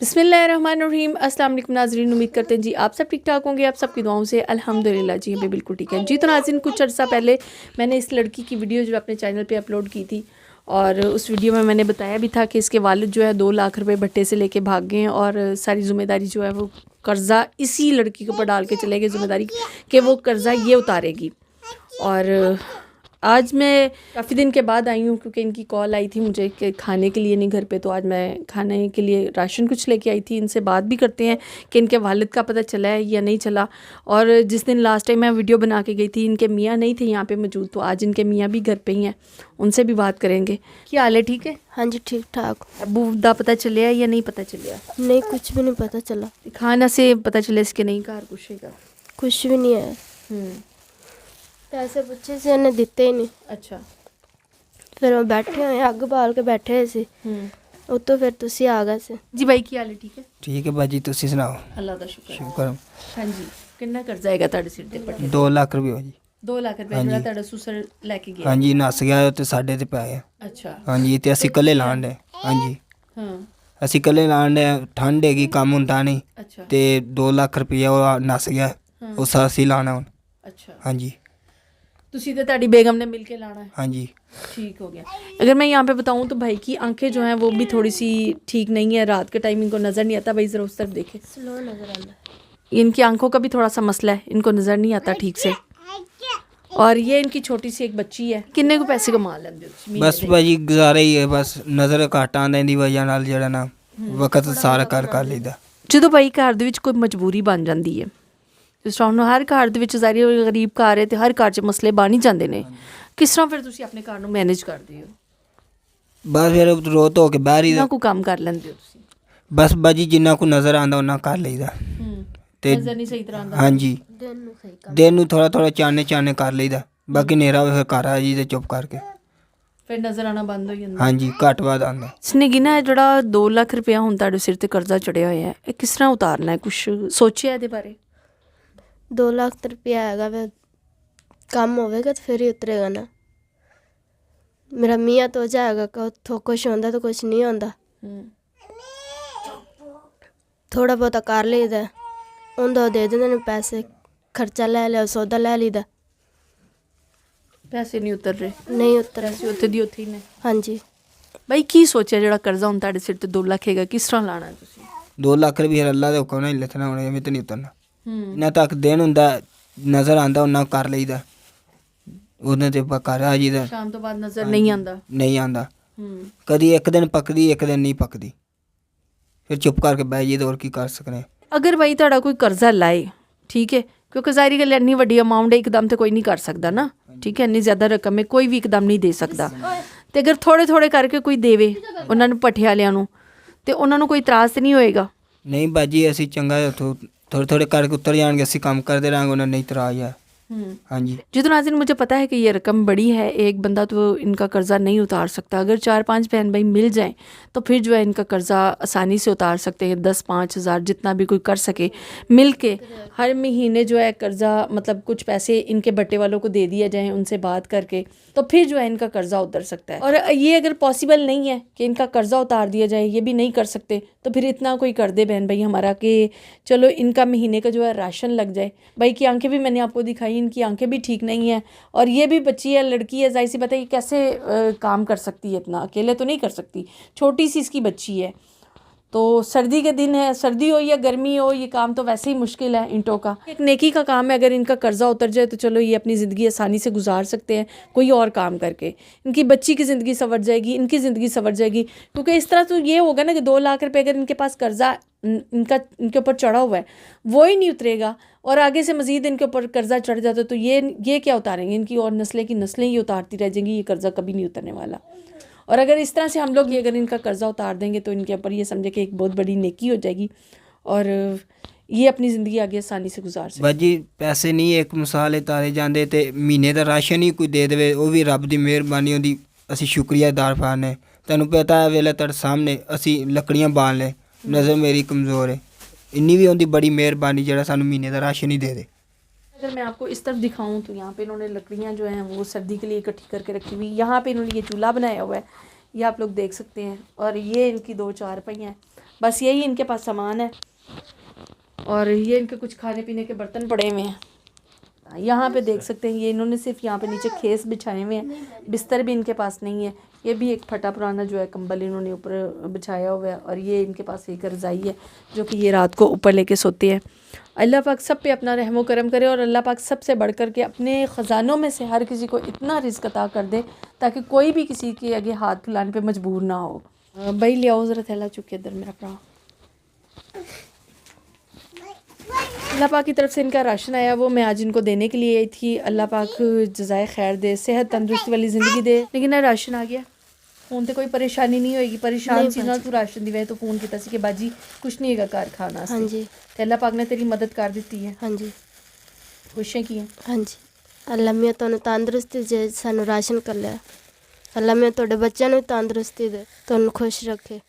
बिस्मिल्लाहिर्रहमानिर्रहीम। अस्सलाम वालेकुम नाज़रीन, उम्मीद करते हैं जी आप सब ठीक ठाक होंगे। आप सबकी दुआओं से अल्हम्दुलिल्लाह जी हमें बिल्कुल ठीक है जी। तो नाज़रीन, कुछ अर्सा पहले मैंने इस लड़की की वीडियो जो अपने चैनल पे अपलोड की थी और उस वीडियो में मैंने बताया भी था कि इसके वालिद जो है 2 लाख रुपए भट्टे से लेके भाग गए हैं और सारी ज़िम्मेदारी जो है वो कर्ज़ा इसी लड़की के ऊपर डाल के चले गए, ज़िम्मेदारी कि वो कर्ज़ा ये उतारेगी। और आज मैं काफ़ी दिन के बाद आई हूँ क्योंकि इनकी कॉल आई थी मुझे कि खाने के लिए नहीं घर पे, तो आज मैं खाने के लिए राशन कुछ लेके आई थी। इनसे बात भी करते हैं कि इनके वालिद का पता चला है या नहीं चला। और जिस दिन लास्ट टाइम मैं वीडियो बना के गई थी इनके मियाँ नहीं थे यहाँ पे मौजूद, तो आज इनके मियाँ भी घर पे ही हैं, उनसे भी बात करेंगे। क्या हाल है? ठीक है? हाँ जी, ठीक ठाक। अबू दा पता चलिया या नहीं पता चलिया? नहीं, कुछ भी नहीं पता चला। खाना से पता चले इसके नहीं घर पूछेगा? कुछ भी नहीं है। पैसे पूछे से उन्हें दिते ही नहीं। अच्छा, फिर वो बैठे हुए अग बाल के बैठे हुए सी उतो फिर तुसी आ गए से। जी भाई की हाल है? ठीक है? ठीक है बाजी, तुसी सुनाओ? अल्लाह दा शुक्र। शुक्र। हाँ जी, कितना कर्जा हैगा ਤੁਹਾਡੇ ਸਿਰ ਤੇ ਪੱਟੇ? 2 ਲੱਖ ਰੁਪਏ ਹੋ ਜੀ। 2 ਲੱਖ ਰੁਪਏ ਜਿਹੜਾ ਤੁਹਾਡਾ ਸੁਸਰ ਲੈ ਕੇ ਗਿਆ? ਹਾਂਜੀ, ਨਸ ਗਿਆ ਤੇ ਸਾਡੇ ਤੇ ਪੈ ਗਿਆ। ਅੱਛਾ। ਹਾਂਜੀ, ਤੇ ਅਸੀਂ ਇਕੱਲੇ ਲਾਣ ਦੇ। ਹਾਂਜੀ, ਹਾਂ। ਅਸੀਂ ਇਕੱਲੇ ਲਾਣ ਦੇ। ਠੰਡ ਹੈਗੀ, ਕੰਮ ਹੁੰਦਾ ਨਹੀਂ ਅੱਛਾ। ਤੇ 2 ਲੱਖ ਰੁਪਏ ਉਹ ਨਸ ਗਿਆ, ਉਹ ਅਸੀਂ ਲਾਣਾ ਹੁਣ। अच्छा, ਹਾਂਜੀ तुसी तो ताड़ी बेगम ने मिल के लाना है। ਹਾਂਜੀ। ठीक हो गया। अगर मैं यहाँ पे बताऊँ तो भाई की आंखें जो हैं वो भी थोड़ी सी ठीक नहीं है, रात के टाइम इनको नज़र नहीं आता। भाई ज़रा उस तरफ देखे, स्लो नजर आता है। इनकी आंखों का भी थोड़ा सा मसला है, इनको नज़र नहीं आता ठीक से। और ये इनकी छोटी सी एक बच्ची है। किन्ने को पैसे कमा लेंदे हो तुसी महीने बस दे? भाजी गुजारा ही है, बस नज़र घट आने ਦੀ ਵਜ੍ਹਾ ਨਾਲ ਜਿਹੜਾ ਨਾ ਵਕਤ ਸਾਰਾ ਕਰ ਲਈਦਾ। ਜਦੋਂ ਭਾਈ ਘਰ ਦੇ ਵਿੱਚ ਕੋਈ ਮਜਬੂਰੀ ਬਣ ਜਾਂਦੀ ਹੈ, ਜਿਸ ਤਰ੍ਹਾਂ ਹੁਣ ਹਰ ਘਰ ਦੇ ਵਿੱਚ ਜ਼ਾਰੀ ਗਰੀਬ ਘਰ ਹੈ ਤੇ ਹਰ ਘਰ 'ਚ ਮਸਲੇ ਬਣ ਹੀ ਜਾਂਦੇ ਨੇ, ਕਿਸ ਤਰ੍ਹਾਂ ਫਿਰ ਤੁਸੀਂ ਆਪਣੇ ਘਰ ਨੂੰ ਮੈਨੇਜ ਕਰਦੇ ਹੋ? ਬਸ ਫਿਰ ਰੋ ਧੋ ਕੇ ਬਾਹਰ ਹੀ ਕਿੰਨਾ ਕੁ ਕੰਮ ਕਰ ਲੈਂਦੇ ਹੋ ਤੁਸੀਂ? ਬਸ ਬਾਜੀ ਜਿੰਨਾ ਕੋ ਨਜ਼ਰ ਆਂਦਾ ਉਹਨਾਂ ਕਰ ਲਈਦਾ। ਤੇ ਨਜ਼ਰ ਨਹੀਂ ਸਹੀ ਤਰ੍ਹਾਂ ਆਉਂਦਾ? ਹਾਂਜੀ, दिन में सही काम। ਦਿਨ ਨੂੰ ਥੋੜਾ ਥੋੜਾ ਚਾਨੇ ਕਰ ਲਈਦਾ, ਬਾਕੀ ਹਨੇਰਾ ਹੋਵੇ ਫਿਰ ਘਰ ਆ ਜੀ ਤੇ ਚੁੱਪ ਕਰਕੇ। ਫਿਰ ਨਜ਼ਰ ਆਣਾ ਬੰਦ ਹੋ ਜਾਂਦਾ? ਹਾਂਜੀ, ਘੱਟ ਵੱਧ ਆਉਂਦਾ। ਇਸਨੇ ਗਿਣਾ ਹੈ ਜਿਹੜਾ 2 ਲੱਖ ਰੁਪਇਆ ਹੁਣ ਤੁਹਾਡੇ ਸਿਰ ਤੇ ਕਰਜ਼ਾ ਚੜਿਆ ਹੋਇਆ ਹੈ, ਇਹ ਕਿਸ ਤਰ੍ਹਾਂ ਉਤਾਰਨਾ ਹੈ? ਕੁਛ ਸੋਚਿਆ ਇਹਦੇ ਬਾਰੇ? 2 लाख रुपया आएगा, फिर काम होवेगा तो फिर ही उतरेगा ना। मेरा मियाँ तो जाएगा तो कुछ होंदा तो कुछ नहीं होंदा। थोड़ा बहुत कर लीदा, उंदा दे देंदे ने पैसे, खर्चा ले लिया, सौदा ले लीदा। ਪੈਸੇ ਨਹੀਂ ਉਤਰ ਰਹੇ? नहीं उतरे। ਪੈਸੇ ਉੱਥੇ ਦੀ ਉੱਥੇ ਹੀ ਨੇ। हाँ जी। ਬਾਈ ਕੀ ਸੋਚਿਆ ਜਿਹੜਾ ਕਰਜ਼ਾ ਹੁਣ ਤੁਹਾਡੇ ਸਿਰ ਤੇ 2 ਲੱਖ ਹੈਗਾ, ਕਿਸ ਤਰ੍ਹਾਂ ਲਾਣਾ ਤੁਸੀਂ? 2 ਲੱਖ ਰੁਪਏ ਅੱਲਾ ਦੇ ਹੁਕਮ ਨਾਲ ਹੀ ਲਿਖਣਾ ਹੋਣਾ, ਐਵੇਂ ਤਾਂ ਨਹੀਂ ਉਤਰਨਾ। ਇਹਨਾਂ ਤੱਕ ਦਿਨ ਹੁੰਦਾ ਨਜ਼ਰ ਆਂਦਾ ਉਹਨਾਂ ਕਰ ਲਈਦਾ, ਉਹਨਾਂ ਤੇ ਘਰ ਆ ਜੀਦਾ। ਸ਼ਾਮ ਤੋਂ ਬਾਅਦ ਨਜ਼ਰ ਨਹੀਂ ਆਂਦਾ? ਨਹੀਂ ਆਂਦਾ। ਕਦੀ ਇੱਕ ਦਿਨ ਪੱਕਦੀ, ਇੱਕ ਦਿਨ ਨਹੀਂ ਪੱਕਦੀ, ਫਿਰ ਚੁੱਪ ਕਰਕੇ ਬਹਿ ਜੀ, ਹੋਰ ਕੀ ਕਰ ਸਕਨੇ। ਅਗਰ ਭਾਈ ਤੁਹਾਡਾ ਕੋਈ ਕਰਜ਼ਾ ਲਾਏ, ਠੀਕ ਹੈ, ਕਿਉਂਕਿ ਜ਼ਾਹਿਰ ਗੱਲ ਇੰਨੀ ਵੱਡੀ ਅਮਾਊਂਟ ਹੈ ਇੱਕਦਮ ਤੇ ਕੋਈ ਨਹੀਂ ਕਰ ਸਕਦਾ ਨਾ, ਠੀਕ ਹੈ, ਇੰਨੀ ਜ਼ਿਆਦਾ ਰਕਮ ਹੈ ਕੋਈ ਵੀ ਇੱਕਦਮ ਨਹੀਂ ਦੇ ਸਕਦਾ। ਤੇ ਅਗਰ ਥੋੜੇ ਥੋੜੇ ਕਰਕੇ ਕੋਈ ਦੇਵੇ ਉਹਨਾਂ ਨੂੰ ਭੱਠੇ ਵਾਲਿਆਂ ਨੂੰ, ਤੇ ਉਹਨਾਂ ਨੂੰ ਕੋਈ ਇਤਰਾਜ਼ ਤੇ ਨਹੀਂ ਹੋਏਗਾ? ਨਹੀਂ ਬਾਜੀ, ਅਸੀਂ ਚੰਗਾ ਉੱਥੋਂ थोड़े करके उतर जाएंगे, ਅਸੀਂ काम करते रहेंगे, उन्हें नहीं तराज है। हाँ जी। जितना नाज़रीन मुझे पता है कि ये रकम बड़ी है, एक बंदा तो इनका कर्ज़ा नहीं उतार सकता। अगर 4-5 बहन भाई मिल जाएं तो फिर जो है इनका कर्ज़ा आसानी से उतार सकते हैं। 10-5 हज़ार जितना भी कोई कर सके मिल के हर महीने जो है कर्ज़ा, मतलब कुछ पैसे इनके बट्टे वालों को दे दिया जाए उनसे बात करके, तो फिर जो है इनका कर्ज़ा उतर सकता है। और ये अगर पॉसिबल नहीं है कि इनका कर्ज़ा उतार दिया जाए, ये भी नहीं कर सकते, तो फिर इतना कोई कर दे बहन भाई हमारा कि चलो इनका महीने का जो है राशन लग जाए। भाई की आंखें भी मैंने आपको दिखाई, इनकी आंखें भी ठीक नहीं है और ये भी बच्ची है, लड़की है, जाहिर सी बात है ये कैसे काम कर सकती है, इतना अकेले तो नहीं कर सकती, छोटी सी इसकी बच्ची है। तो सर्दी के दिन है, सर्दी हो या गर्मी हो, ये काम तो वैसे ही मुश्किल है ईंटों का। एक नेकी का काम है, अगर इनका कर्ज़ा उतर जाए तो चलो ये अपनी ज़िंदगी आसानी से गुजार सकते हैं कोई और काम करके, इनकी बच्ची की ज़िंदगी संवर जाएगी, इनकी ज़िंदगी संवर जाएगी। क्योंकि इस तरह तो ये होगा ना कि 2 लाख रुपये अगर इनके पास कर्ज़ा इनके ऊपर चढ़ा हुआ है वो ही नहीं उतरेगा और आगे से मज़ीद इनके ऊपर कर्ज़ा चढ़ जाता तो ये क्या उतारेंगे? इनकी और नस्लें की नस्लें ही उतारती रह जाएंगी, ये कर्ज़ा कभी नहीं उतरने वाला। और अगर इस तरह से हम लोग ये अगर इनका कर्ज़ा उतार देंगे तो इनके ऊपर ये समझे कि एक बहुत बड़ी नेकी हो जाएगी और ये अपनी ज़िंदगी आगे आसानी से गुजार सकते। ਬਾਜੀ ਪੈਸੇ ਨਹੀਂ ਇੱਕ ਮਿਸਾਲ ਤਾਰੇ ਜਾਂਦੇ ਤੇ ਮਹੀਨੇ ਦਾ ਰਾਸ਼ਨ ਹੀ ਕੋਈ ਦੇ ਦੇਵੇ, ਉਹ ਵੀ ਰੱਬ ਦੀ ਮਿਹਰਬਾਨੀ ਹੁੰਦੀ, ਅਸੀਂ ਸ਼ੁਕਰੀਆ ਅਦਾਕਾਰ ਨੇ। ਤੁਹਾਨੂੰ ਪਤਾ ਹੈ ਵੇਲੇ ਤੁਹਾਡੇ ਸਾਹਮਣੇ ਅਸੀਂ ਲੱਕੜੀਆਂ ਬਾਲ ਲੈ, ਨਜ਼ਰ ਮੇਰੀ ਕਮਜ਼ੋਰ ਹੈ, ਇੰਨੀ ਵੀ ਹੁੰਦੀ ਬੜੀ ਮਿਹਰਬਾਨੀ ਜਿਹੜਾ ਸਾਨੂੰ ਮਹੀਨੇ ਦਾ ਰਾਸ਼ਨ ਹੀ ਦੇ ਦੇ। अगर मैं आपको इस तरफ दिखाऊं तो यहाँ पे इन्होंने लकड़ियाँ जो हैं वो सर्दी के लिए इकट्ठी करके रखी हुई, यहाँ पे इन्होंने ये चूल्हा बनाया हुआ है, ये आप लोग देख सकते हैं। और ये इनकी 2 चारपाइयाँ हैं। बस यही इनके पास सामान है। और ये इनके कुछ खाने पीने के बर्तन पड़े हुए हैं। यहाँ पे देख सकते हैं, ये इन्होंने सिर्फ यहाँ पे नीचे खेस बिछाए हुए हैं, बिस्तर भी इनके पास नहीं है। ये भी एक फटा पुराना जो है कंबल इन्होंने ऊपर बिछाया हुआ है। और ये इनके पास एक रज़ाई है जो कि ये रात को ऊपर लेके सोते हैं। अल्लाह पाक सब पे अपना रहमो करम करे और अल्लाह पाक सबसे बढ़ कर के अपने ख़जानों में से हर किसी को इतना रिज़्क़ अता कर दे ताकि कोई भी किसी के आगे हाथ फैलाने पे मजबूर ना हो। भाई ले आओ ज़रा थैला चुक के इधर मेरा भरा। अल्लाह पाक की तरफ से इनका राशन आया, वो मैं आज इनको देने के लिए आई थी। अल्लाह पाक जज़ाए खैर दे, सेहत तंदुरुस्ती वाली ज़िंदगी दे। लेकिन ना राशन आ गया, फोन ते कोई परेशानी नहीं होएगी। परेशान सी ना तू राशन दिवे तो फोन किया सी कि बाजी कुछ नहीं हैगा घर खाना। हाँ जी, ते अल्लाह पाक ने तेरी मदद कर दी है। हाँ जी, खुश है की है? हाँ जी। अल्लाह मियाँ तुहानू तंदुरुस्ती जे सानू राशन कर लिया। अल्लाह मियाँ तुहाडे बच्चों नू तंदुरुस्ती दे, तुहानू खुश रखे।